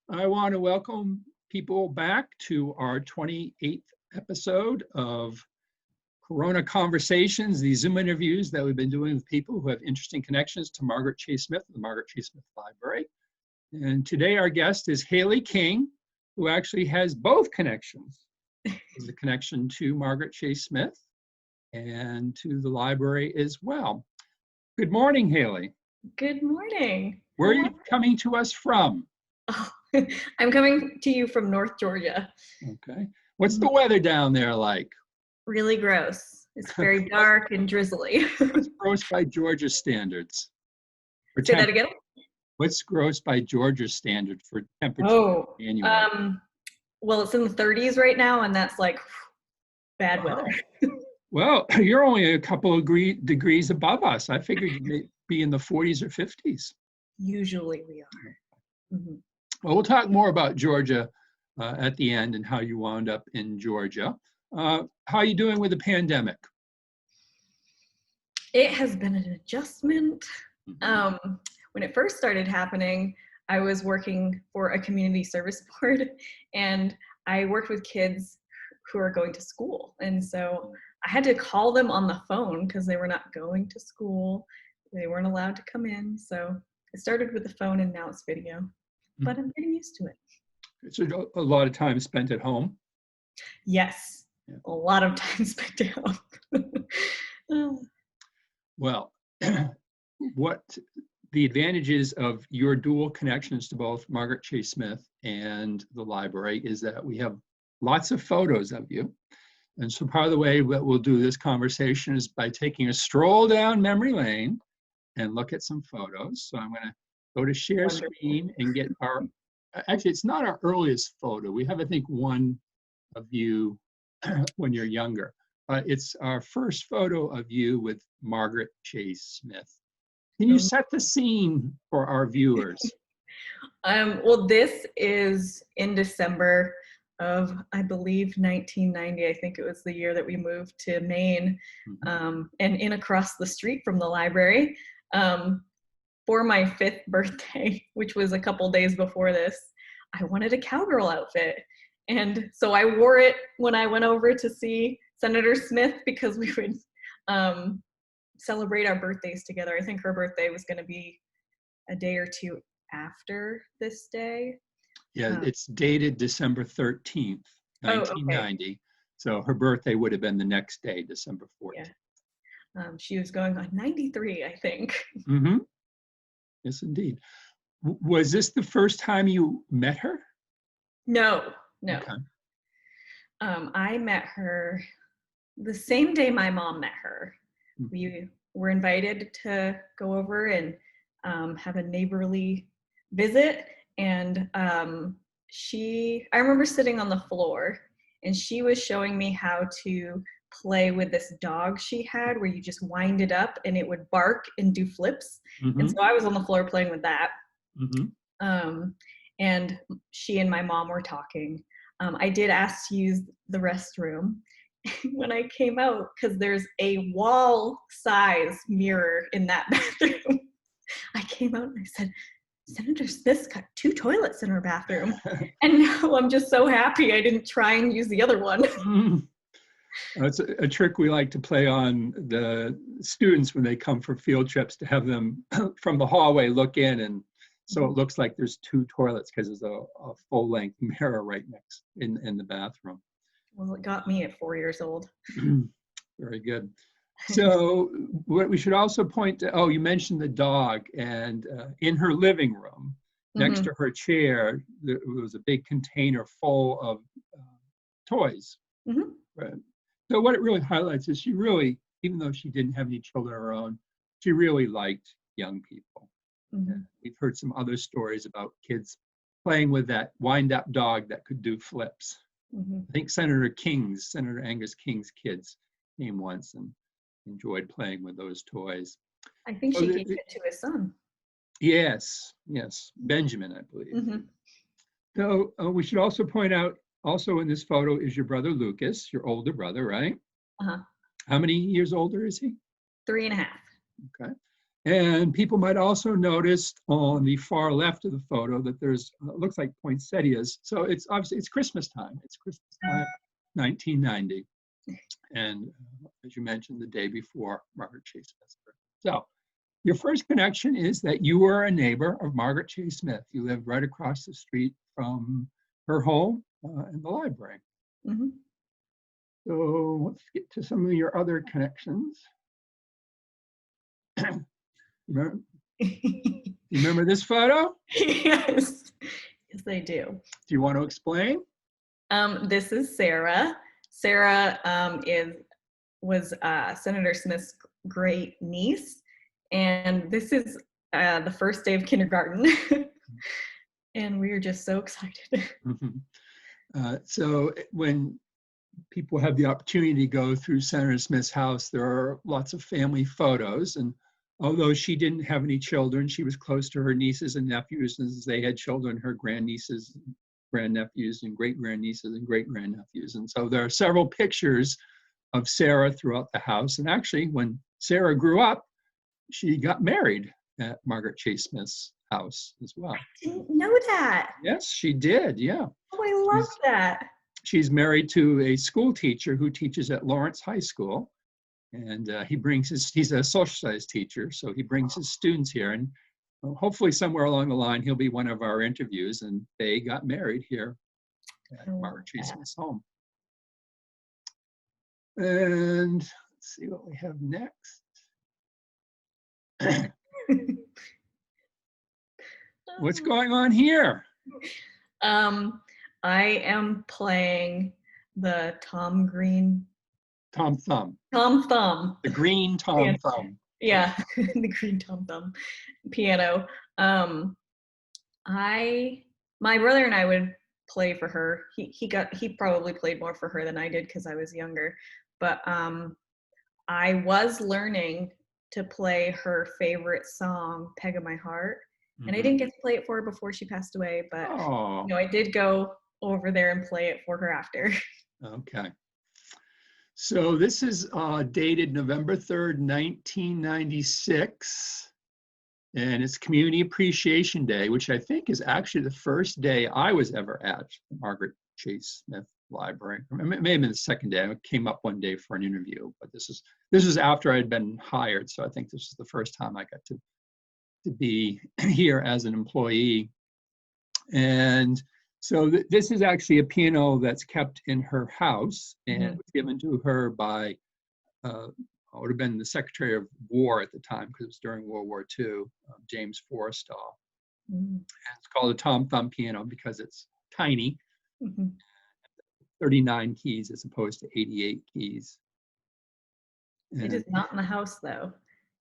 I want to welcome people back to our 28th episode of Corona Conversations, these Zoom interviews that we've been doing with people who have interesting connections to Margaret Chase Smith, the Margaret Chase Smith Library. And today our guest is Hayley King, who actually has both connections. There's a connection to Margaret Chase Smith and to the library as well. Good morning, Hayley. Good morning. Where are you coming to us from? Oh, I'm coming to you from North Georgia. Okay. What's the weather down there like? Really gross. It's very dark and drizzly. What's gross by Georgia standards? Say that again? What's gross by Georgia standard for temperature? Oh, annually? well, it's in the 30s right now, and that's like bad weather. Well, you're only a couple of degrees above us. I figured you'd be in the 40s or 50s. Usually we are. Mm-hmm. Well, we'll talk more about Georgia at the end and how you wound up in Georgia. How are you doing with the pandemic? It has been an adjustment. Mm-hmm. When it first started happening, I was working for a community service board, and I worked with kids who are going to school. And so I had to call them on the phone because they were not going to school. They weren't allowed to come in. So it started with the phone and now it's video, but I'm getting used to it. So a lot of time spent at home? Yes, yeah. A lot of time spent at home. Well, what the advantages of your dual connections to both Margaret Chase Smith and the library is that we have lots of photos of you. And so part of the way that we'll do this conversation is by taking a stroll down memory lane and look at some photos. So I'm going to go to share screen and get actually, it's not our earliest photo. We have, I think, one of you when you're younger. It's our first photo of you with Margaret Chase Smith. Can you set the scene for our viewers? Well, this is in December of, I believe, 1990. I think it was the year that we moved to Maine, and in across the street from the library. For my 5th birthday, which was a couple days before this, I wanted a cowgirl outfit. And so I wore it when I went over to see Senator Smith because we would celebrate our birthdays together. I think her birthday was going to be a day or two after this day. Yeah, it's dated December 13th, 1990. Okay. So her birthday would have been the next day, December 14th. Yeah. She was going on 93, I think. Mm-hmm. Yes, indeed. Was this the first time you met her? No. Okay. I met her the same day my mom met her. Mm-hmm. We were invited to go over and have a neighborly visit. And I remember sitting on the floor and she was showing me how to play with this dog she had where you just wind it up and it would bark and do flips. Mm-hmm. And so I was on the floor playing with that. Mm-hmm. And she and my mom were talking. I did ask to use the restroom when I came out because there's a wall size mirror in that bathroom. I came out and I said, Senator Smith's got 2 toilets in her bathroom. And now I'm just so happy I didn't try and use the other one. It's a trick we like to play on the students when they come for field trips, to have them from the hallway look in, and so it looks like there's 2 toilets because there's a full-length mirror right next in the bathroom. Well, it got me at 4 years old. Very good. So what we should also point to, you mentioned the dog, and in her living room, next to her chair, there was a big container full of toys. Mm-hmm. Right. So what it really highlights is she really, even though she didn't have any children of her own, she really liked young people. Mm-hmm. We've heard some other stories about kids playing with that wind-up dog that could do flips. Mm-hmm. I think Senator Angus King's kids came once and enjoyed playing with those toys. I think she gave it to his son. Yes, Benjamin, I believe. Mm-hmm. So we should also point out, also in this photo is your brother Lucas, your older brother, right? Uh-huh. How many years older is he? 3.5. Okay. And people might also notice on the far left of the photo that there's, looks like poinsettias. So it's obviously, it's Christmas time. It's Christmas time, 1990. And as you mentioned, the day before Margaret Chase Smith's birthday. So your first connection is that you were a neighbor of Margaret Chase Smith. You lived right across the street from her home and the library. Mm-hmm. So let's get to some of your other connections. Remember, you remember this photo? Yes, yes, I do. Do you want to explain? This is Sarah. Sarah was Senator Smith's great niece, and this is the first day of kindergarten, and we were just so excited. So when people have the opportunity to go through Senator Smith's house, there are lots of family photos, and although she didn't have any children, she was close to her nieces and nephews, and as they had children, her grandnieces, grandnephews, and great-grandnieces and great-grandnephews. And so there are several pictures of Sarah throughout the house. And actually, when Sarah grew up, she got married at Margaret Chase Smith's house as well. I didn't know that. Yes, she did, yeah. Oh, I love that. She's married to a school teacher who teaches at Lawrence High School. And he's a social studies teacher, so he brings his students here. And hopefully somewhere along the line, he'll be one of our interviews. And they got married here at Margaret Chase Smith's home. And let's see what we have next. What's going on here? I am playing the Tom Thumb. The green Tom Thumb. Yeah, the green Tom Thumb piano. My brother and I would play for her. He probably played more for her than I did because I was younger. But I was learning to play her favorite song, "Peg of My Heart," and I didn't get to play it for her before she passed away. But I did go over there and play it for her after. Okay. So this is dated November 3rd, 1996, and it's Community Appreciation Day, which I think is actually the first day I was ever at the Margaret Chase Smith Library. It may have been the second day. I came up one day for an interview, but this is after I had been hired, so I think this is the first time I got to be here as an employee. And so this is actually a piano that's kept in her house, and it was given to her by, would have been the Secretary of War at the time, because it was during World War II, James Forrestal. And it's called a Tom Thumb piano because it's tiny, 39 keys as opposed to 88 keys. It is not in the house, though.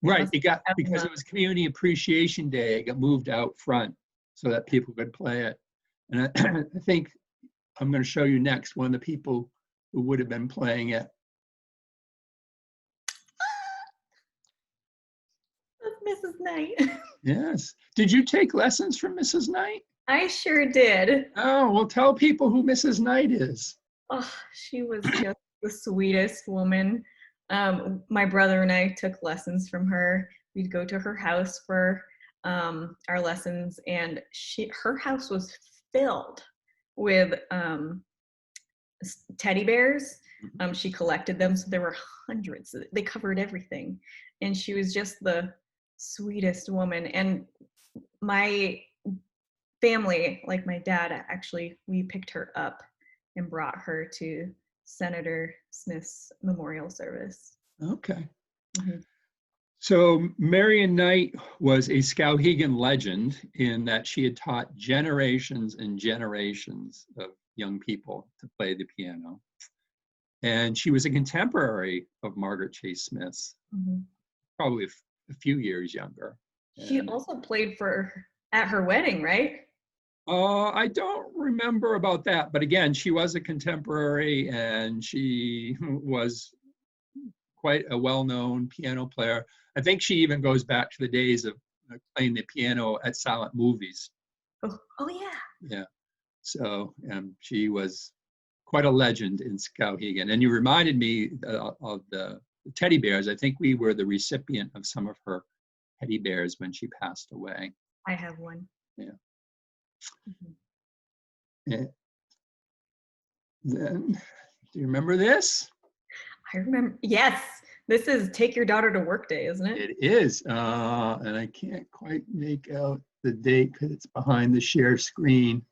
Right, because it was Community Appreciation Day, it got moved out front so that people could play it. And I think I'm going to show you next one of the people who would have been playing it. That's Mrs. Knight. Yes. Did you take lessons from Mrs. Knight? I sure did. Oh, well, tell people who Mrs. Knight is. Oh, she was just the sweetest woman. My brother and I took lessons from her. We'd go to her house for our lessons, and her house was filled with teddy bears. She collected them, so there were hundreds. They covered everything, and she was just the sweetest woman. And my family, like my dad, actually, we picked her up and brought her to Senator Smith's memorial service. Okay. So Marion Knight was a Skowhegan legend in that she had taught generations and generations of young people to play the piano. And she was a contemporary of Margaret Chase Smith's, probably a few years younger. She also played at her wedding, right? I don't remember about that, but again, she was a contemporary and she was quite a well-known piano player. I think she even goes back to the days of playing the piano at silent movies. Oh yeah. Yeah. So she was quite a legend in Skowhegan. And you reminded me of the teddy bears. I think we were the recipient of some of her teddy bears when she passed away. I have one. Yeah. Mhm. And then, do you remember this? I remember. Yes, this is Take Your Daughter to Work Day, isn't it? It is, and I can't quite make out the date because it's behind the share screen.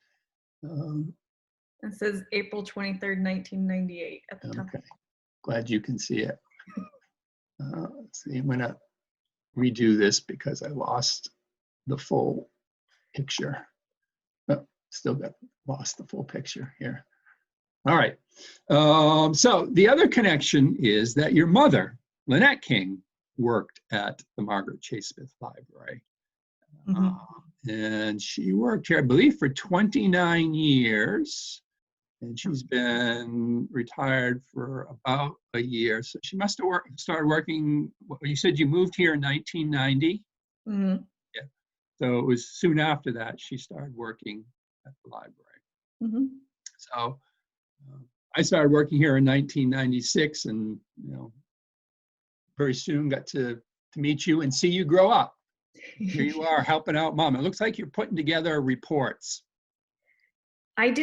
It says April 23rd, 1998 at the top. Okay, glad you can see it. Let's see, I'm gonna redo this because I lost the full picture. Oh, still lost the full picture here. All right. So the other connection is that your mother, Lynnette King, worked at the Margaret Chase Smith Library. And she worked here, I believe, for 29 years. And she's been retired for about a year. So she must have started working, you said you moved here in 1990? Mm-hmm. Yeah. So it was soon after that she started working at the library. Mm-hmm. So I started working here in 1996, and very soon got to meet you and see you grow up. Here you are helping out Mom. It looks like you're putting together reports. I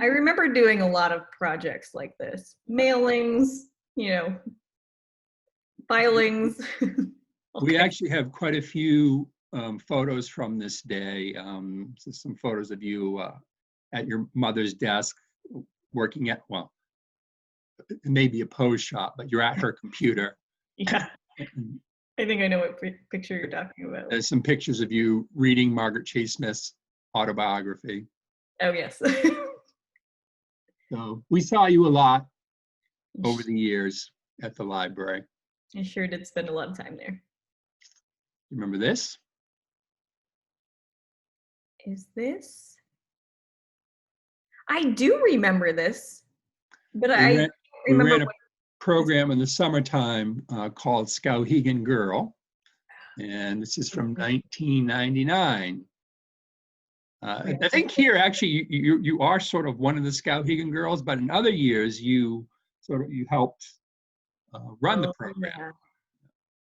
remember doing a lot of projects like this, mailings, filings. We actually have quite a few photos from this day. So some photos of you at your mother's desk working at, well, it may be a pose shot, but you're at her computer. Yeah, I think I know what picture you're talking about. There's some pictures of you reading Margaret Chase Smith's autobiography. Oh, yes. So we saw you a lot over the years at the library. I sure did spend a lot of time there. You remember this? Is this? I do remember this, but I don't remember. We ran a program in the summertime called Skowhegan Girl, and this is from 1999. I think here actually you are sort of one of the Skowhegan girls, but in other years you helped run the program. Yeah.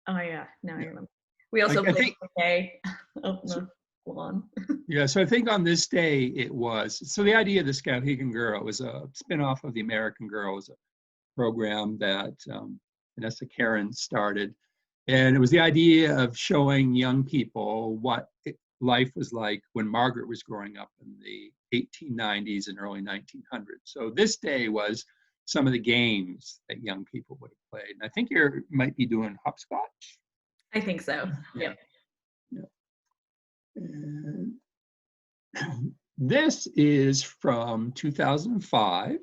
Oh yeah, now I remember. We also played okay. Oh no, go on. Yeah, so I think on this day it was. So the idea of the Skowhegan Girl was a spin-off of the American Girl. It was a program that Vanessa Karen started, and it was the idea of showing young people what life was like when Margaret was growing up in the 1890s and early 1900s. So this day was some of the games that young people would have played. And I think you might be doing hopscotch. I think so. Yeah. And this is from 2005.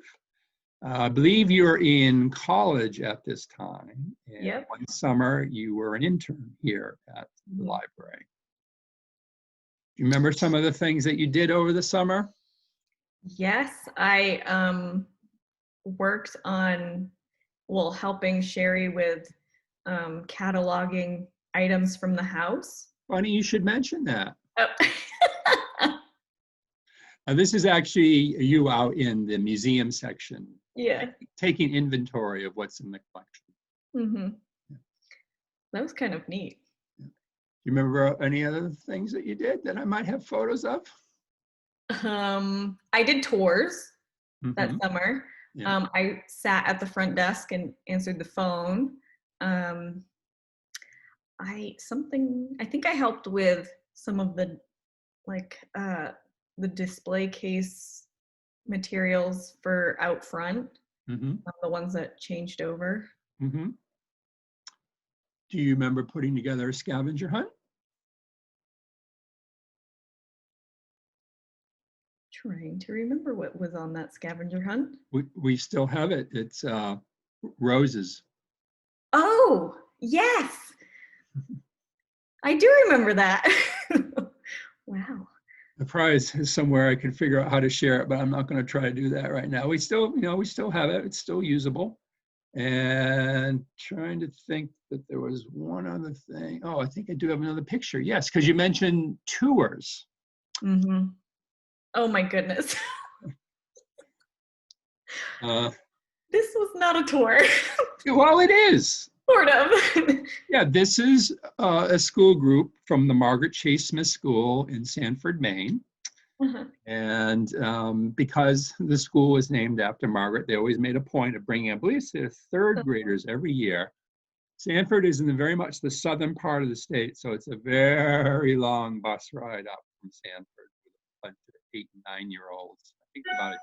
I believe you're in college at this time. And one summer you were an intern here at the library. Do you remember some of the things that you did over the summer? Yes, I worked on, helping Sherry with cataloging items from the house. Funny you should mention that. Oh. This is actually you out in the museum section. Yeah. Taking inventory of what's in the collection. Mm-hmm. Yeah. That was kind of neat. Do you remember any other things that you did that I might have photos of? I did tours that summer. Yeah. I sat at the front desk and answered the phone. I think I helped with some of the the display case materials for out front, the ones that changed over. Do you remember putting together a scavenger hunt? Trying to remember what was on that scavenger hunt. We still have it. It's roses. Oh, yes. I do remember that. Wow. The prize is somewhere I can figure out how to share it, but I'm not going to try to do that right now. We still have it. It's still usable. And trying to think that there was one other thing. Oh, I think I do have another picture. Yes, because you mentioned tours. Oh my goodness. This was not a tour. Well, it is. Sort of. Yeah, this is a school group from the Margaret Chase Smith School in Sanford, Maine. Uh-huh. And because the school was named after Margaret, they always made a point of bringing, I believe it's their third graders every year. Sanford is in very much the southern part of the state, so it's a very long bus ride up from Sanford with a bunch of 8 and 9-year-olds. I think about a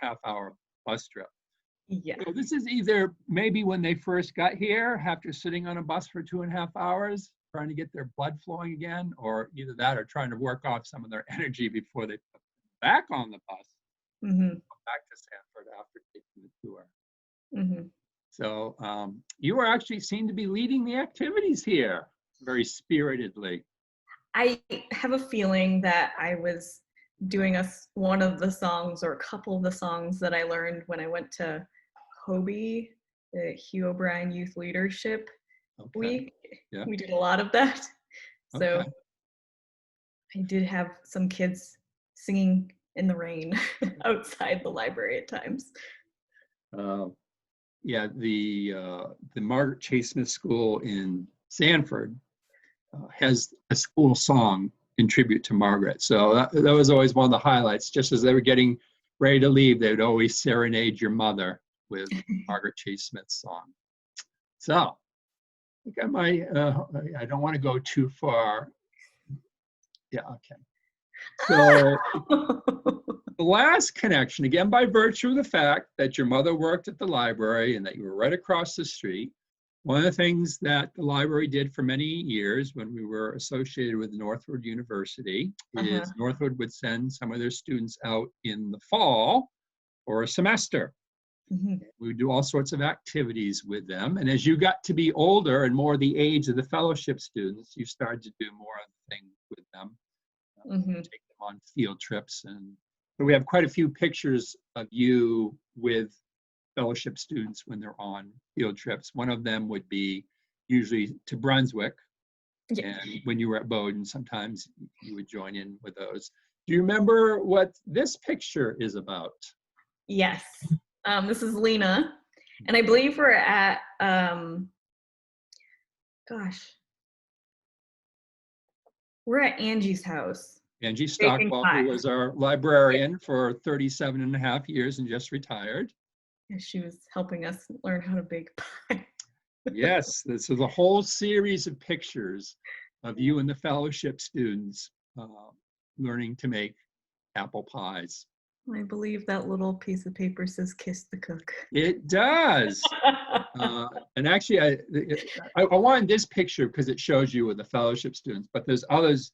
2.5-hour bus trip. Yeah. So this is either maybe when they first got here, after sitting on a bus for 2.5 hours, trying to get their blood flowing again, or either that or trying to work off some of their energy before they put back on the bus, back to Sanford after taking the tour. So you are actually seem to be leading the activities here very spiritedly. I have a feeling that I was doing one of the songs or a couple of the songs that I learned when I went to Hobie, the Hugh O'Brien Youth Leadership Week. Yeah. We did a lot of that. So Okay. I did have some kids singing in the rain outside the library at times. Yeah, the Margaret Chase Smith School in Sanford has a school song in tribute to Margaret. So that was always one of the highlights. Just as they were getting ready to leave, they would always serenade your mother with Margaret Chase Smith's song. So I got my, I don't want to go too far. Yeah, okay. So the last connection, again, by virtue of the fact that your mother worked at the library and that you were right across the street, one of the things that the library did for many years when we were associated with Northwood University is Northwood would send some of their students out in the fall for a semester. We would do all sorts of activities with them. And as you got to be older and more the age of the fellowship students, you started to do more of the things with them, take them on field trips. And so we have quite a few pictures of you with fellowship students when they're on field trips. One of them would be usually to Brunswick. Yeah. And when you were at Bowdoin, sometimes you would join in with those. Do you remember what this picture is about? Yes. This is Lena. And I believe we're at, we're at Angie's house. Angie Stockwell, who was our librarian for 37.5 years and just retired. Yeah, she was helping us learn how to bake pie. Yes, this is a whole series of pictures of you and the fellowship students learning to make apple pies. I believe that little piece of paper says "Kiss the Cook." It does. And actually, I wanted this picture because it shows you with the fellowship students, but there's others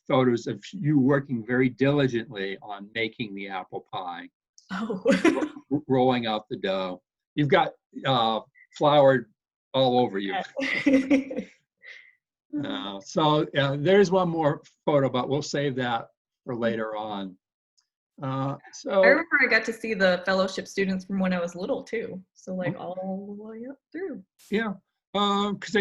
photos of you working very diligently on making the apple pie. Rolling out the dough. You've got flour all over you. So there's one more photo, but we'll save that for later on. So I remember I got to see the fellowship students from when I was little too. So like all the way up through. Yeah, because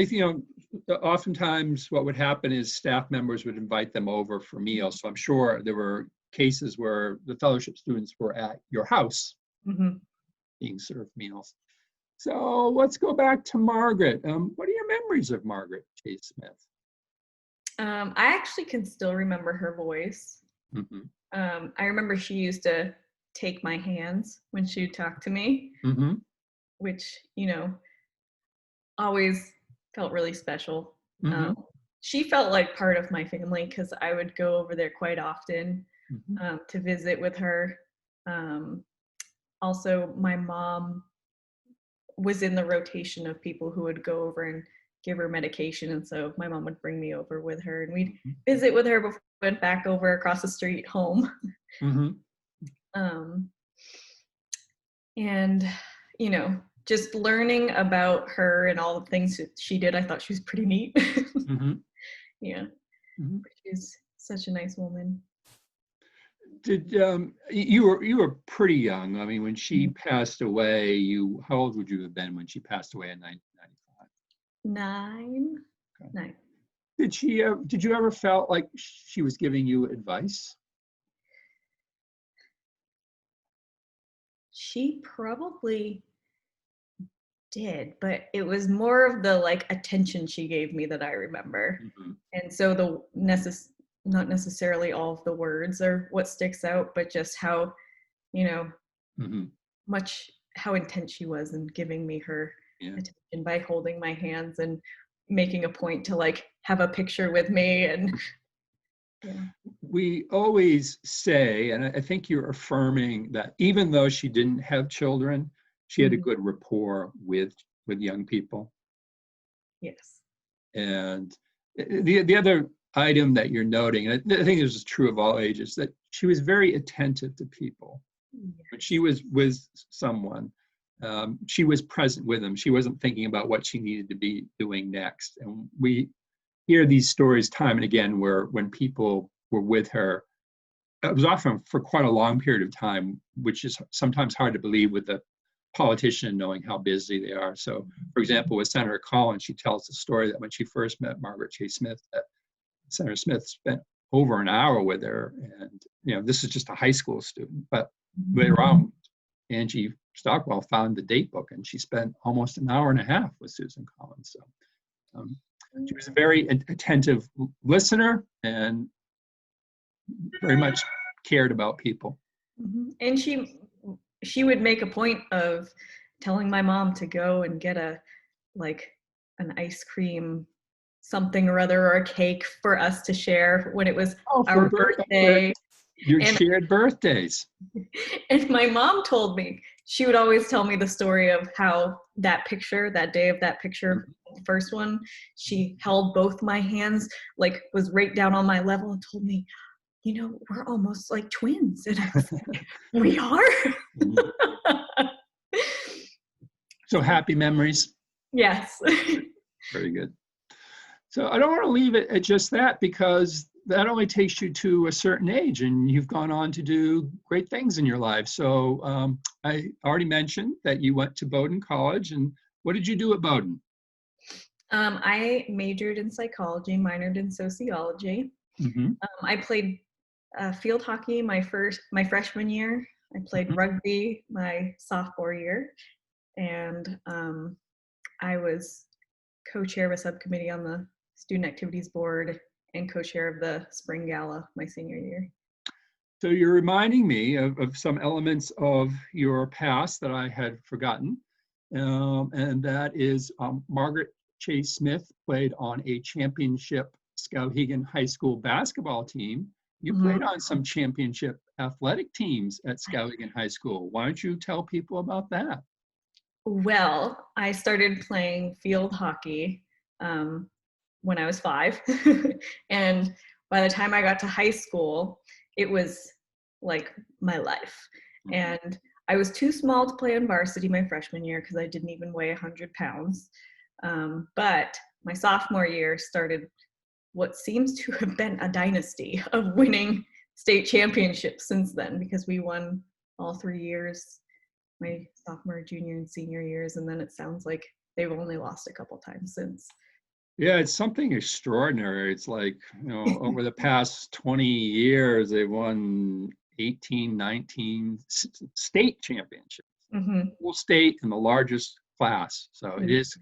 oftentimes what would happen is staff members would invite them over for meals. So I'm sure there were cases where the fellowship students were at your house being served meals. So let's go back to Margaret. What are your memories of Margaret Chase Smith? I actually can still remember her voice. I remember she used to take my hands when she would talk to me, which, always felt really special. She felt like part of my family because I would go over there quite often to visit with her. Also, my mom was in the rotation of people who would go over and give her medication, and so my mom would bring me over with her, and we'd visit with her before we went back over across the street home. And just learning about her and all the things that she did, I thought she was pretty neat. Yeah. She's such a nice woman. Did you were pretty young? I mean, when she passed away, how old would you have been when she passed away in 1995? 9. Okay. 9. Did you ever felt like she was giving you advice? She probably did, but it was more of the like attention she gave me that I remember. And so not necessarily all of the words are what sticks out, but just how, you know, how intense she was in giving me her attention by holding my hands and making a point to like have a picture with me. And we always say, and I think you're affirming that even though she didn't have children, she had a good rapport with young people. Yes. And the other item that you're noting, and I think this is true of all ages, that she was very attentive to people. When she was with someone, she was present with them. She wasn't thinking about what she needed to be doing next. And we hear these stories time and again where when people were with her, it was often for quite a long period of time, which is sometimes hard to believe with the politician knowing how busy they are. So, for example, with Senator Collins, she tells the story that when she first met Margaret Chase Smith, that Senator Smith spent over an hour with her. And, you know, this is just a high school student. But later on, Angie Stockwell found the date book and she spent almost an hour and a half with Susan Collins. So she was a very attentive listener and very much cared about people. And she would make a point of telling my mom to go and get an ice cream something or other, or a cake for us to share when it was our birthday. Your shared birthdays. And my mom told me, she would always tell me the story of how that day of that picture, the first one, she held both my hands, like was right down on my level and told me, you know, we're almost like twins. And I was like, we are? So happy memories. Yes. Very good. So I don't want to leave it at just that, because that only takes you to a certain age and you've gone on to do great things in your life. So I already mentioned that you went to Bowdoin College, and what did you do at Bowdoin? I majored in psychology, minored in sociology. I played field hockey my freshman year. I played rugby my sophomore year, and I was co-chair of a subcommittee on the student activities board and co-chair of the spring gala my senior year. So you're reminding me of some elements of your past that I had forgotten, and that is Margaret Chase Smith played on a championship Skowhegan High School basketball team. You played on some championship athletic teams at Skowhegan High School. Why don't you tell people about that? Well, I started playing field hockey when I was 5. And by the time I got to high school, it was like my life. And I was too small to play on varsity my freshman year because I didn't even weigh 100 pounds. But my sophomore year started what seems to have been a dynasty of winning state championships since then, because we won all 3 years, my sophomore, junior, and senior years. And then it sounds like they've only lost a couple times since. Yeah, it's something extraordinary. It's like, you know, over the past 20 years, they've won 18, 19 state championships, full state in the largest class. So it is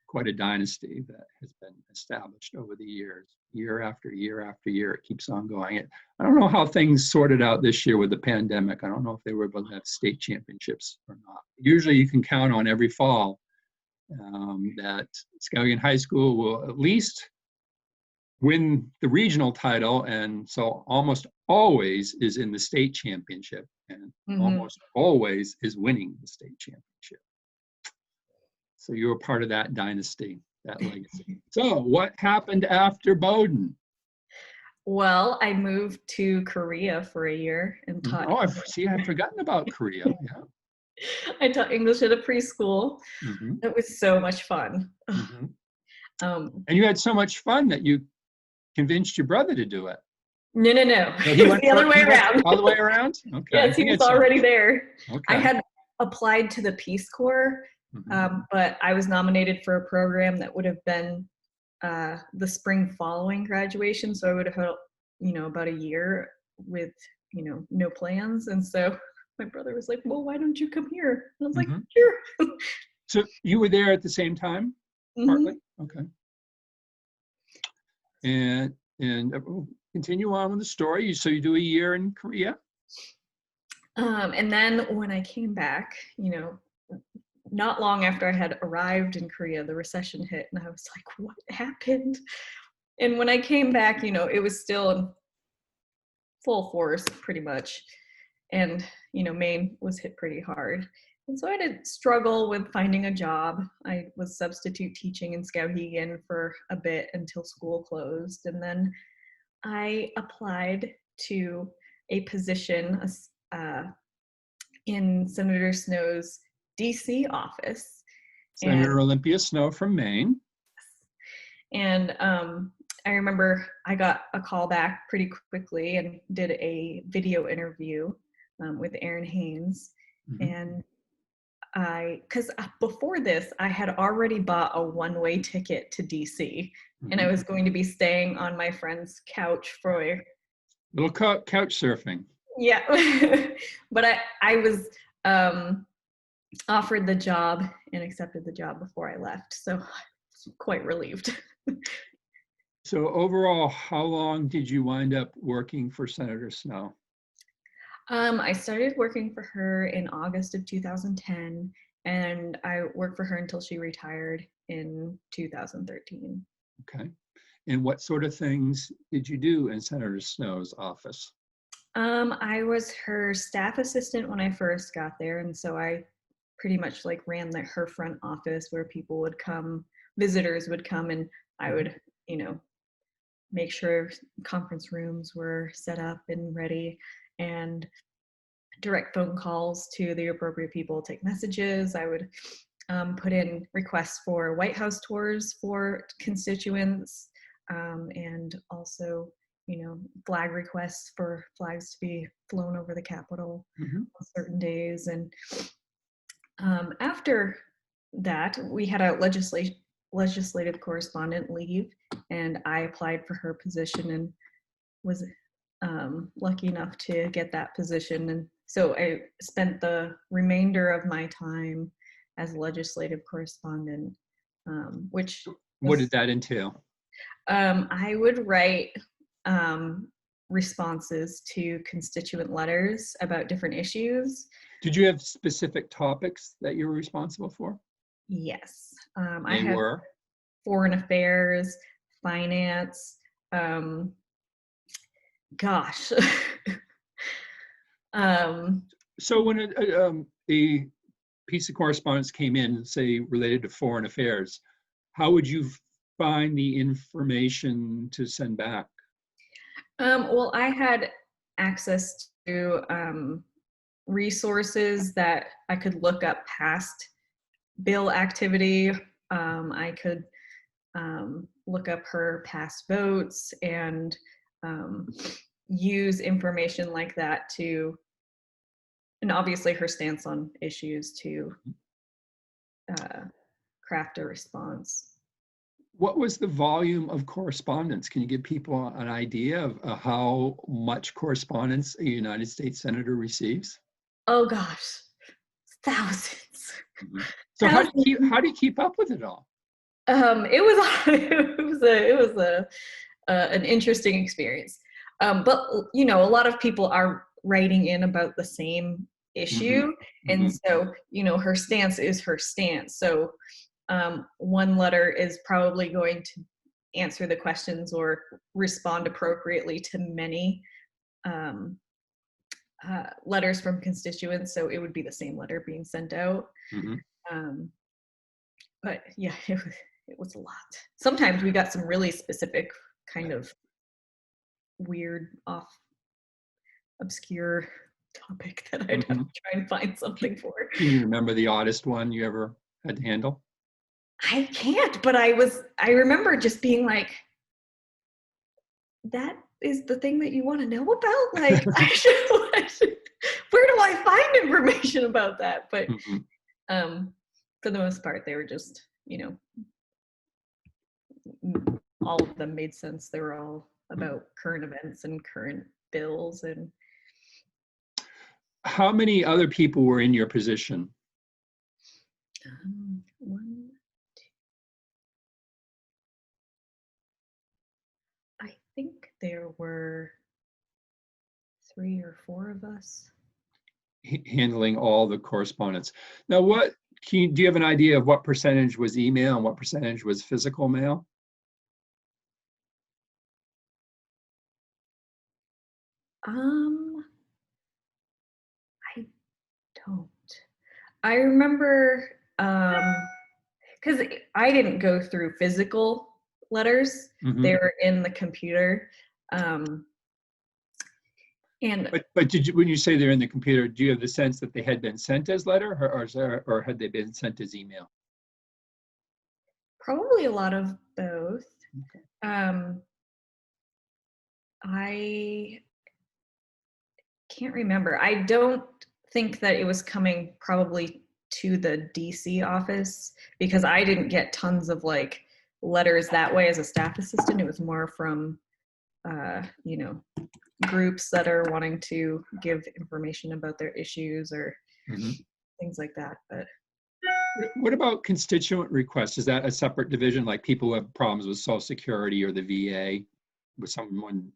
quite a dynasty that has been established over the years, year after year after year. It keeps on going. I don't know how things sorted out this year with the pandemic. I don't know if they were able to have state championships or not. Usually you can count on every fall that Skowhegan High School will at least win the regional title, and so almost always is in the state championship, and almost always is winning the state championship. So you were part of that dynasty, that legacy. So what happened after Bowdoin? Well, I moved to Korea for a year and taught. Oh, I've forgotten about Korea. Yeah. I taught English at a preschool. It was so much fun. And you had so much fun that you convinced your brother to do it. No. It was the other way around. All the way around? Okay. Yes, he was already there. Okay. I had applied to the Peace Corps, but I was nominated for a program that would have been the spring following graduation. So I would have had, about a year with, no plans. And so my brother was like, well, why don't you come here? And I was like, sure. So you were there at the same time, partly? Okay. And we'll continue on with the story. So you do a year in Korea? And then when I came back, you know, not long after I had arrived in Korea, the recession hit, and I was like, what happened? And when I came back, you know, it was still in full force pretty much. And, you know, Maine was hit pretty hard. And so I had to struggle with finding a job. I was substitute teaching in Skowhegan for a bit until school closed. And then I applied to a position in Senator Snowe's DC office. Senator Olympia Snowe from Maine. And I remember I got a call back pretty quickly and did a video interview with Aaron Haynes. And because before this, I had already bought a one-way ticket to DC, and I was going to be staying on my friend's couch for a little couch surfing. Yeah, but I was offered the job and accepted the job before I left, so I was quite relieved. So overall, how long did you wind up working for Senator Snowe? I started working for her in August of 2010, and I worked for her until she retired in 2013. Okay. And what sort of things did you do in Senator Snowe's office? I was her staff assistant when I first got there, and so I pretty much like ran her front office where people would come, visitors would come, and I would, you know, make sure conference rooms were set up and ready, and direct phone calls to the appropriate people, take messages. I would put in requests for White House tours for constituents, and also, you know, flag requests for flags to be flown over the Capitol on certain days. And after that, we had a legislative correspondent leave, and I applied for her position and was lucky enough to get that position. And so I spent the remainder of my time as a legislative correspondent, which what did that entail? I would write responses to constituent letters about different issues. Did you have specific topics that you were responsible for? Yes. I had foreign affairs, finance, gosh. So when a piece of correspondence came in, say, related to foreign affairs, how would you find the information to send back? Well, I had access to resources that I could look up past bill activity. I could look up her past votes and use information like that to, and obviously her stance on issues, to craft a response. What was the volume of correspondence? Can you give people an idea of how much correspondence a United States Senator receives? Oh gosh, thousands. So how do you keep up with it all? It was an interesting experience. But you know, a lot of people are writing in about the same issue, and so, you know, her stance is her stance. So one letter is probably going to answer the questions or respond appropriately to many letters from constituents. So it would be the same letter being sent out. But yeah, it was a lot. Sometimes we got some really specific kind of weird, obscure topic that I'd have to try and find something for. Can you remember the oddest one you ever had to handle? I can't, but I remember just being like, that is the thing that you want to know about? Like, where do I find information about that? But for the most part, they were just, you know, all of them made sense. They were all about current events and current bills. And how many other people were in your position? there were 3 or 4 of us. Handling all the correspondence. Now, do you have an idea of what percentage was email and what percentage was physical mail? I don't. I remember, because I didn't go through physical letters. Mm-hmm. They were in the computer. And but when you say they're in the computer, do you have the sense that they had been sent as letter, or had they been sent as email? probably a lot of both. Okay. I can't remember. I don't think that it was coming probably to the DC office, because I didn't get tons of like letters that way as a staff assistant. It was more from, groups that are wanting to give information about their issues or things like that. But what about constituent requests? Is that a separate division, like people who have problems with Social Security or the VA, with someone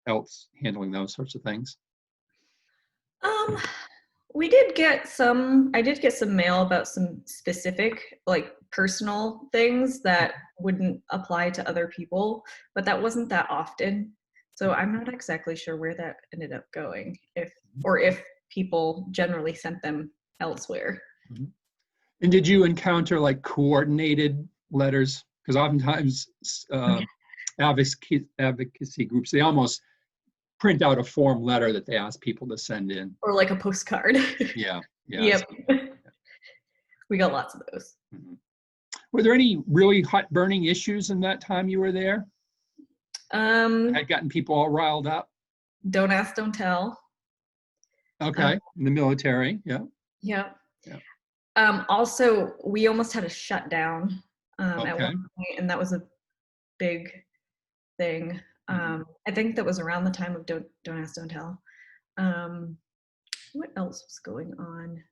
else handling those sorts of things? we did get some, I did get some mail about some specific, like personal things that wouldn't apply to other people, but that wasn't that often. So I'm not exactly sure where that ended up going, if people generally sent them elsewhere. Mm-hmm. And did you encounter like coordinated letters? Because oftentimes advocacy groups, they almost print out a form letter that they ask people to send in. Or like a postcard. Yeah. Yep. We got lots of those. Mm-hmm. Were there any really hot burning issues in that time you were there? Had gotten people all riled up? Don't ask, don't tell. Okay, in the military, yeah. Yeah. Also, we almost had a shutdown at one point, and that was a big thing. I think that was around the time of Don't Ask, Don't Tell. What else was going on?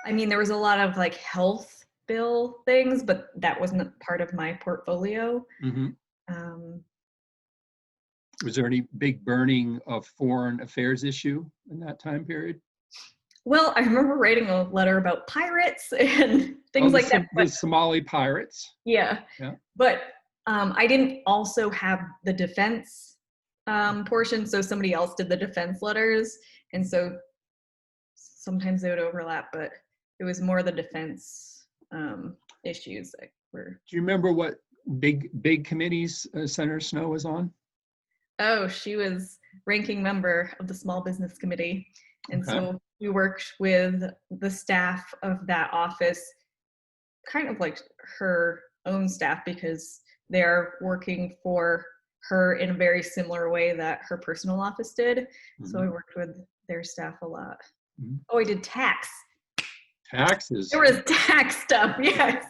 I mean, there was a lot of like health bill things, but that wasn't part of my portfolio. Was there any big burning of foreign affairs issue in that time period? Well, I remember writing a letter about pirates and things like that. The Somali pirates. Yeah. But I didn't also have the defense portion, so somebody else did the defense letters, and so sometimes they would overlap, but it was more the defense issues that were. Do you remember what big committees Senator Snowe was on? Oh, she was ranking member of the Small Business Committee, and so we worked with the staff of that office, kind of like her own staff, because they're working for her in a very similar way that her personal office did. So I worked with their staff a lot. Oh, I did tax. Taxes? There was tax stuff, yes.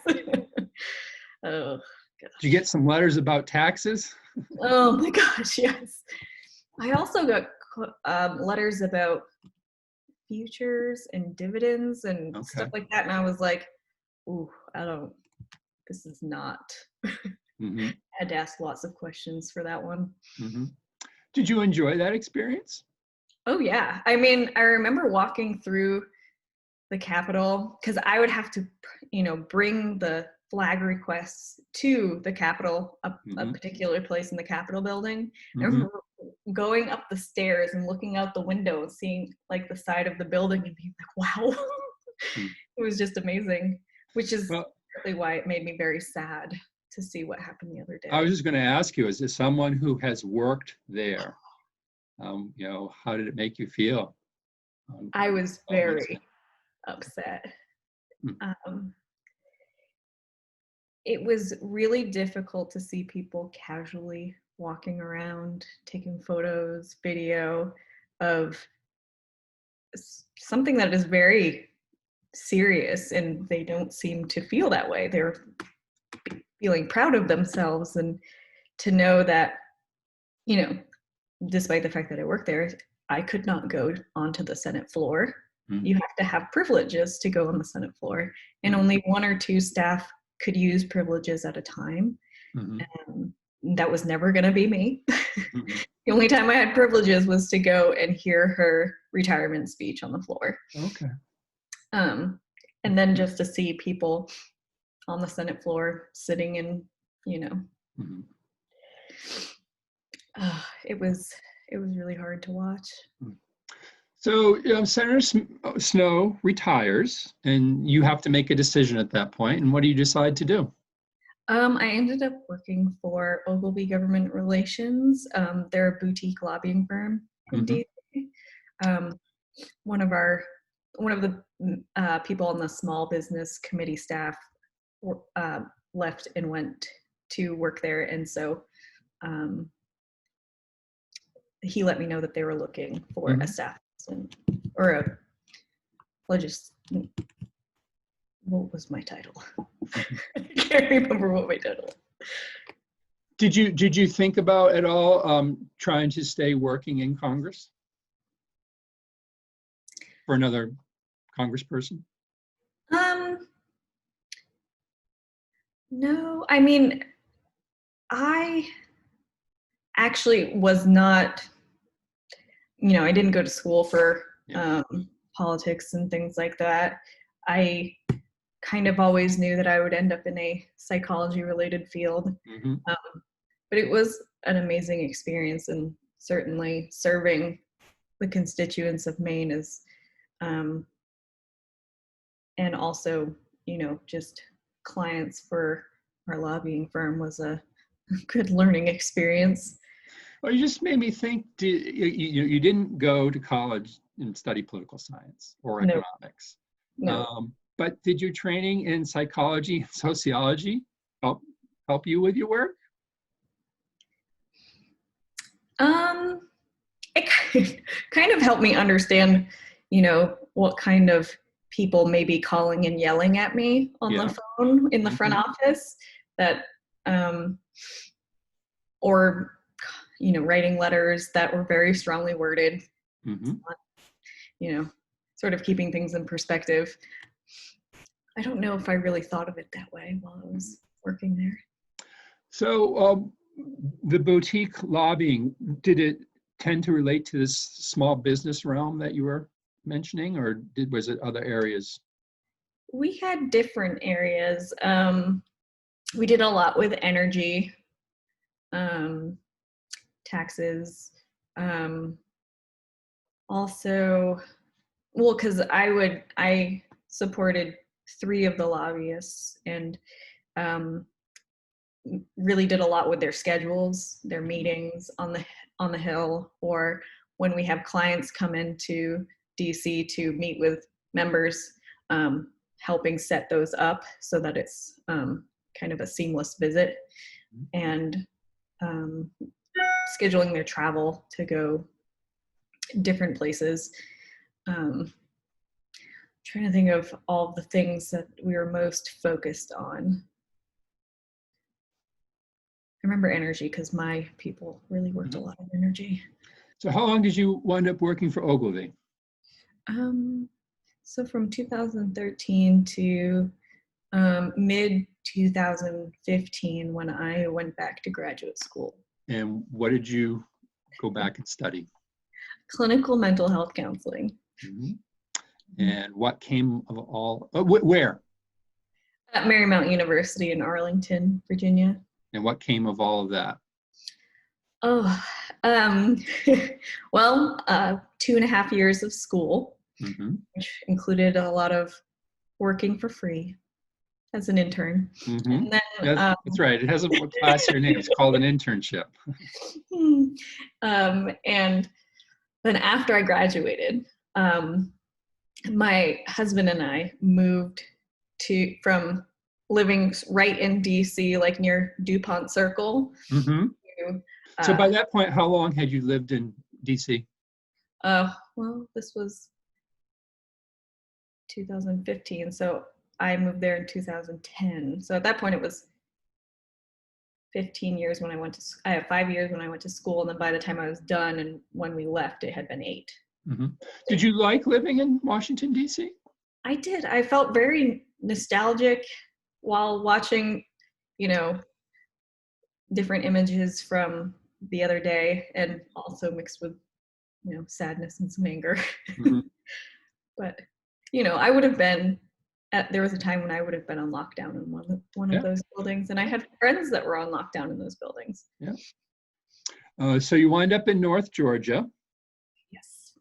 Oh, gosh. Did you get some letters about taxes? Oh my gosh, yes. I also got letters about futures and dividends and stuff like that, and I was like, ooh, this is not. I had to ask lots of questions for that one. Did you enjoy that experience? Oh yeah. I mean, I remember walking through the Capitol, because I would have to, bring the flag requests to the Capitol, a particular place in the Capitol building. I remember going up the stairs and looking out the window and seeing like the side of the building and being like, wow. It was just amazing, which is partly why it made me very sad to see what happened the other day. I was just going to ask you, as someone who has worked there, how did it make you feel? I was very upset. It was really difficult to see people casually walking around, taking photos, video of something that is very serious, and they don't seem to feel that way. They're feeling proud of themselves, and to know that, despite the fact that I work there, I could not go onto the Senate floor. You have to have privileges to go on the Senate floor, and only 1 or 2 staff could use privileges at a time. that was never going to be me. Mhm. The only time I had privileges was to go and hear her retirement speech on the floor. Okay. And then just to see people on the Senate floor sitting in, Mhm. it was really hard to watch. So Senator Snowe retires, and you have to make a decision at that point. And what do you decide to do? I ended up working for Ogilvy Government Relations. They're a boutique lobbying firm in Mhm. DC. One of the people on the small business committee staff left and went to work there, and so he let me know that they were looking for a staff assistant or a what was my title? I can't remember what my title was. Did you think about at all trying to stay working in Congress for another congressperson? No, I mean, I actually was not, I didn't go to school for politics and things like that. I kind of always knew that I would end up in a psychology related field. Mm-hmm. But it was an amazing experience, and certainly serving the constituents of Maine is, and also, just clients for our lobbying firm was a good learning experience. Well, you just made me think, you didn't go to college and study political science or economics. No. But did your training in psychology and sociology help you with your work? It kind of helped me understand, what kind of people may be calling and yelling at me on the phone in the front office, that, or, writing letters that were very strongly worded, sort of keeping things in perspective. I don't know if I really thought of it that way while I was working there. So the boutique lobbying, did it tend to relate to this small business realm that you were mentioning, or was it other areas? We had different areas. We did a lot with energy, taxes, also, well, because I supported 3 of the lobbyists, and really did a lot with their schedules, their meetings on the Hill, or when we have clients come into DC to meet with members, helping set those up so that it's kind of a seamless visit, and scheduling their travel to go different places. Trying to think of all the things that we were most focused on. I remember energy because my people really worked a lot of energy. So how long did you wind up working for Ogilvy? So from 2013 to mid 2015, when I went back to graduate school. And what did you go back and study? Clinical mental health counseling. And what came of all, where? At Marymount University in Arlington, Virginia. And what came of all of that? Well, 2.5 years of school, which included a lot of working for free as an intern. And then, that's right. It has a classier name. It's called an internship. And then after I graduated, my husband and I moved from living right in DC, like near DuPont Circle. So by that point, how long had you lived in DC? Well, this was 2015, so I moved there in 2010. So at that point, it was 15 years when I had 5 years when I went to school, and then by the time I was done and when we left, it had been 8. Did you like living in Washington, D.C.? I did. I felt very nostalgic while watching, different images from the other day, and also mixed with, sadness and some anger. Mhm. But, I would have been there was a time when I would have been on lockdown in one Yeah. of those buildings, and I had friends that were on lockdown in those buildings. Yeah. So you wind up in North Georgia Yes.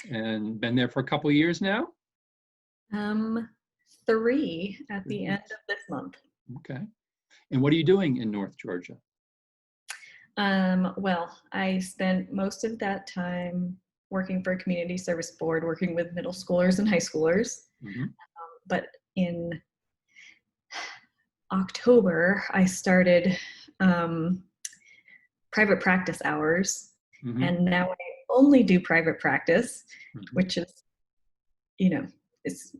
and been there for a couple of years now? 3 at the end of this month. Okay. And what are you doing in North Georgia? Well, I spent most of that time working for a community service board, working with middle schoolers and high schoolers. Mm-hmm. But in October, I started private practice hours. Mm-hmm. And now I only do private practice, Mm-hmm. which is, it's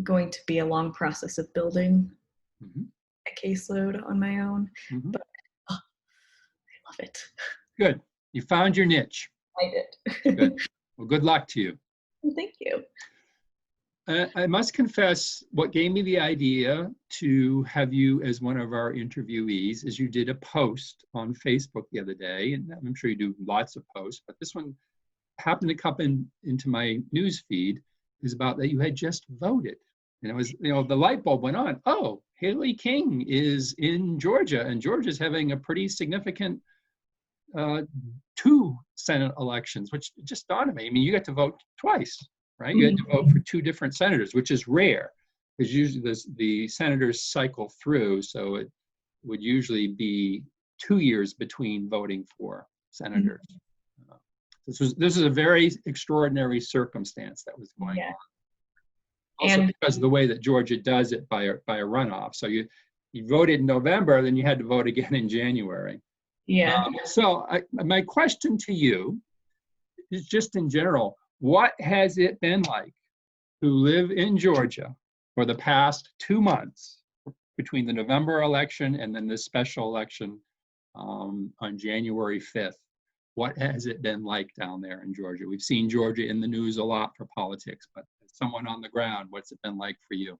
going to be a long process of building Mm-hmm. a caseload on my own. Mm-hmm. But I love it. Good. You found your niche. I did. Good. Well, good luck to you. Thank you. I must confess, what gave me the idea to have you as one of our interviewees is you did a post on Facebook the other day, and I'm sure you do lots of posts, but this one happened to come into my news feed, is about that you had just voted. And it was, the light bulb went on. Oh, Hayley King is in Georgia, and Georgia's having a pretty significant 2 Senate elections, which just dawned on me. I mean, you get to vote twice, right? You had to vote for 2 different senators, which is rare, because usually the senators cycle through, so it would usually be 2 years between voting for senators. This is a very extraordinary circumstance that was going on. Also, because of the way that Georgia does it by a runoff. So you voted in November, then you had to vote again in January. Yeah. So my question to you is just in general, what has it been like to live in Georgia for the past 2 months between the November election and then this special election on January 5th? What has it been like down there in Georgia? We've seen Georgia in the news a lot for politics, but as someone on the ground, what's it been like for you?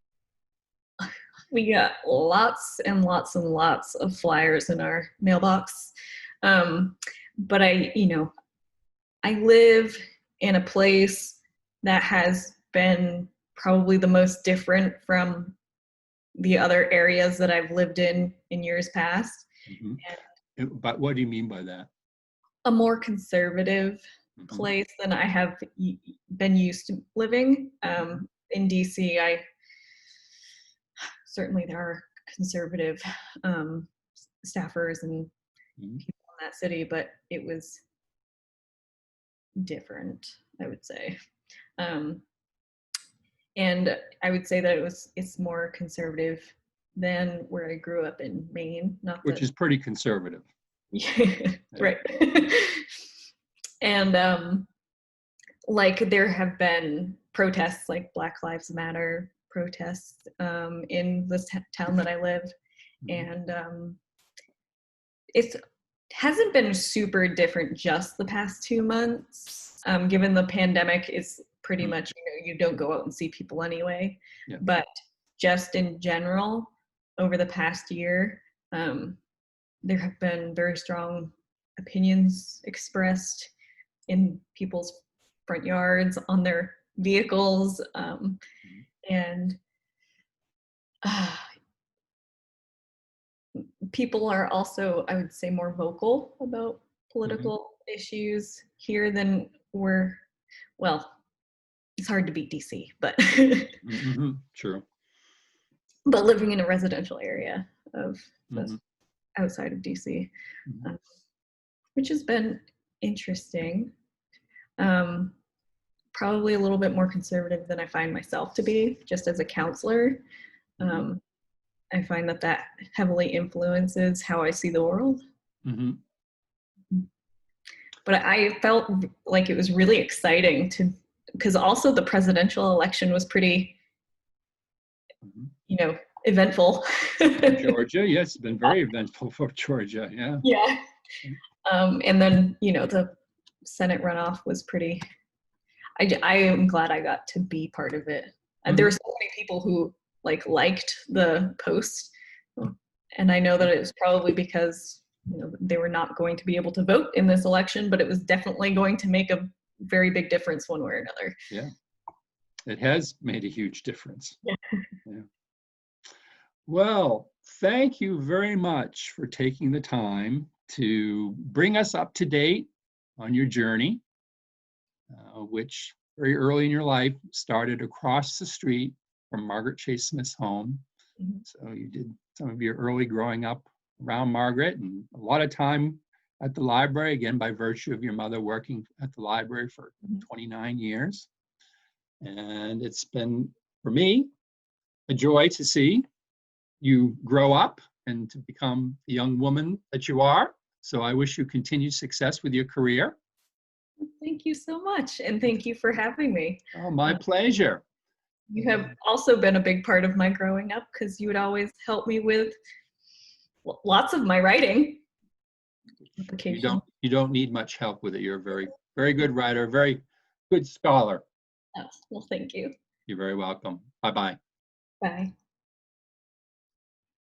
We got lots and lots and lots of flyers in our mailbox. But I live in a place that has been probably the most different from the other areas that I've lived in years past. Mm-hmm. But what do you mean by that? A more conservative place than I have been used to living. In DC, certainly there are conservative staffers and people in that city, but it was different, I would say. And I would say that it's more conservative than where I grew up in Maine. Which is pretty conservative. Yeah, right. And like there have been protests, like Black Lives Matter protests in this town that I live, and it hasn't been super different just the past 2 months, given the pandemic is pretty much, you don't go out and see people anyway. Yeah. But just in general, over the past year, there have been very strong opinions expressed in people's front yards, on their vehicles, and people are also, I would say, more vocal about political issues here than well, it's hard to beat DC, but True. But living in a residential area of outside of DC, which has been interesting. Probably a little bit more conservative than I find myself to be, just as a counselor. I find that heavily influences how I see the world. But I felt like it was really exciting because also the presidential election was pretty, eventful. Georgia, yes, it's been very eventful for Georgia, yeah. Yeah. And then, the Senate runoff was pretty, I am glad I got to be part of it. And there were so many people who liked the post. And I know that it was probably because they were not going to be able to vote in this election, but it was definitely going to make a very big difference one way or another. Yeah, it has made a huge difference. Yeah. Yeah. Well, thank you very much for taking the time to bring us up to date on your journey, which very early in your life started across the street from Margaret Chase Smith's home. Mm-hmm. So you did some of your early growing up around Margaret, and a lot of time at the library, again, by virtue of your mother working at the library for 29 years. And it's been, for me, a joy to see you grow up and to become the young woman that you are. So I wish you continued success with your career. Thank you so much. And thank you for having me. Oh, my pleasure. You have also been a big part of my growing up because you would always help me with lots of my writing. You don't need much help with it. You're a very, very good writer, very good scholar. Oh, well, thank you. You're very welcome. Bye-bye. Bye.